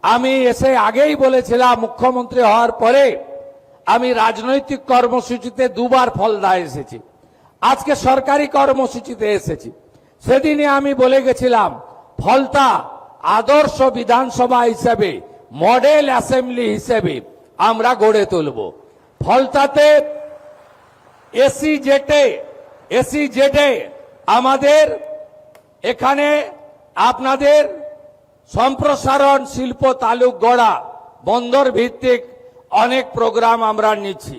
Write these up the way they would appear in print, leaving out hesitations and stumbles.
আমি এসে আগেই বলেছিলাম, মুখ্যমন্ত্রী হওয়ার পরে আমি রাজনৈতিক কর্মসূচিতে দুবার ফলদা এসেছি, আজকে সরকারি কর্মসূচিতে এসেছি। সেদিনে আমি বলে গেছিলাম ফলতা আদর্শ বিধানসভা হিসেবে, মডেল অ্যাসেম্বলি হিসেবে আমরা গড়ে তুলব। ফলতাতে এসি জেটে আমাদের এখানে আপনাদের সম্প্রসারণ, শিল্প তালুক গড়া, বন্দর ভিত্তিক অনেক প্রোগ্রাম আমরা নিচ্ছি।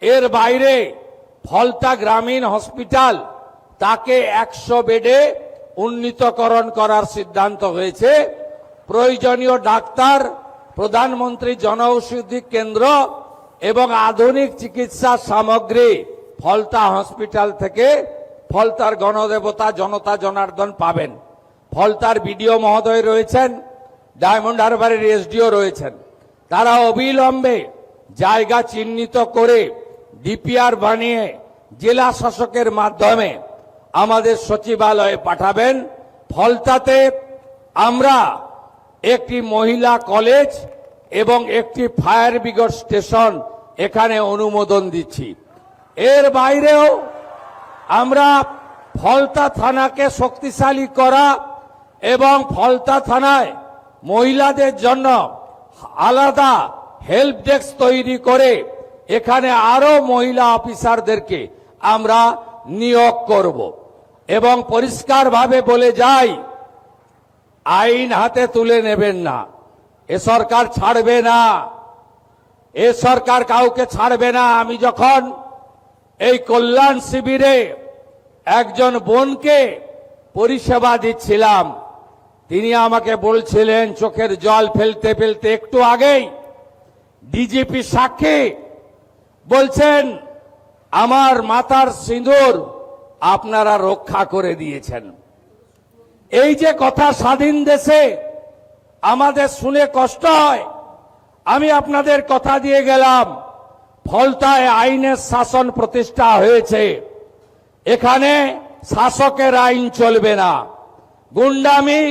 এর বাইরে ফলতা গ্রামীণ হসপিটাল তাকে 100 বেডে উন্নীতকরণ করার সিদ্ধান্ত হয়েছে। প্রয়োজনীয় ডাক্তার, প্রধানমন্ত্রী জনঔষধি কেন্দ্র এবং আধুনিক চিকিৎসা সামগ্রী ফলতা হসপিটাল থেকে ফলতার গণদেবতা জনতা জনার্দন পাবেন। ফলতার বিডিও মহোদয় রয়েছেন, ডায়মন্ড হারবারের এসডিও রয়েছেন। তারা অবিলম্বে জায়গা চিহ্নিত করে ডিপিআর বানিয়ে জেলা শাসকের মাধ্যমে আমাদের সচিবালয়ে পাঠাবেন। ফলতাতে আমরা একটি মহিলা কলেজ এবং একটি ফায়ার ব্রিগেড স্টেশন এখানে অনুমোদন দিচ্ছি। এর বাইরেও আমরা ফলতা থানাকে শক্তিশালী করা এবং ফলতা থানায় মহিলাদের জন্য আলাদা হেল্প ডেস্ক তৈরি করে এখানে আরো মহিলা অফিসারদেরকে আমরা নিয়োগ করব এবং পরিষ্কারভাবে বলে যাই, আইন হাতে তুলে নেবেন না। এ সরকার ছাড়বে না, এ সরকার কাউকে ছাড়বে না। আমি যখন এই কল্যাণ শিবিরে একজন বোনকে পরিষেবা দিচ্ছিলাম, তিনি আমাকে বলছিলেন চোখের জল ফেলতে ফেলতে, একটু আগেই ডিজিপি সাক্ষী বলছেন আমার মাথার সিঁদুর আপনারা রক্ষা করে দিয়েছেন। এই যে কথা স্বাধীন দেশে আমাদের শুনে কষ্ট হয়। আমি আপনাদের কথা দিয়ে গেলাম, ফলতায় আইনের শাসন প্রতিষ্ঠা হয়েছে। এখানে শাসকের আইন চলবে না। গুন্ডামি,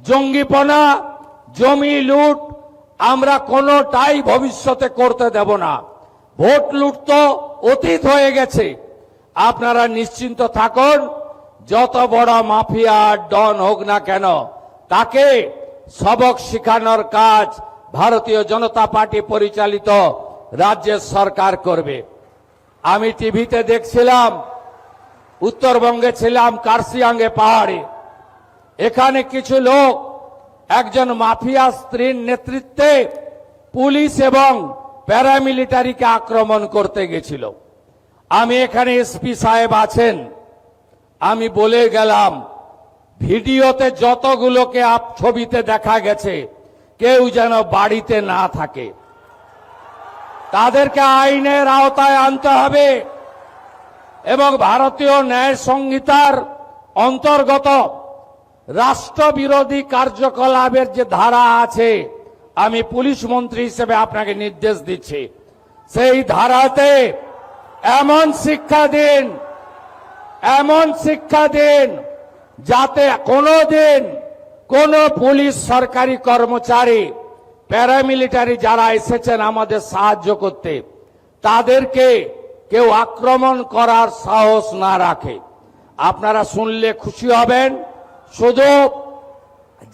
জঙ্গিপনা, জমি লুট আমরা কোনোটাই ভবিষ্যতে করতে দেব না। ভোট লুট তো অতীত হয়ে গেছে। আপনারা নিশ্চিন্ত থাকুন, যত বড় মাফিয়া ডন হোক না কেন তাকে সবক শেখানোর কাজ ভারতীয় জনতা পার্টি পরিচালিত রাজ্যের সরকার করবে। আমি টিভিতে দেখছিলাম, উত্তরবঙ্গে ছিলাম, কার্শিয়াঙ্গে পাহাড়ে, এখানে কিছু লোক একজন মাফিয়া স্ত্রীর নেতৃত্বে পুলিশ এবং প্যারামিলিটারিকে আক্রমণ করতে গেছিল। আমি এখানে এসপি সাহেব আছেন, আমি বলে গেলাম ভিডিওতে যতগুলোকে ছবিতে দেখা গেছে কেউ যেন বাড়িতে না থাকে, তাদেরকে আইনের আওতায় আনতে হবে এবং ভারতীয় ন্যায় সংহিতার অন্তর্গত রাষ্ট্রবিরোধী কার্যকলাপের যে ধারা আছে, আমি পুলিশ মন্ত্রী হিসেবে আপনাকে নির্দেশ দিচ্ছি, সেই ধারাতে এমন শিক্ষা দিন যাতে কোনোদিন কোন পুলিশ সরকারি কর্মচারী, প্যারামিলিটারি যারা এসেছেন আমাদের সাহায্য করতে, তাদেরকে কেউ আক্রমণ করার সাহস না রাখে। আপনারা শুনলে খুশি হবেন, শুধু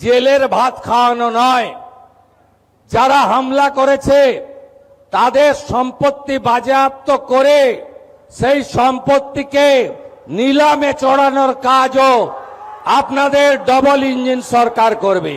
জেলের ভাত খাওয়ানো নয়, যারা হামলা করেছে তাদের সম্পত্তি বাজেয়াপ্ত করে সেই সম্পত্তিকে নিলামে চড়ানোর কাজও আপনাদের ডবল ইঞ্জিন সরকার করবে।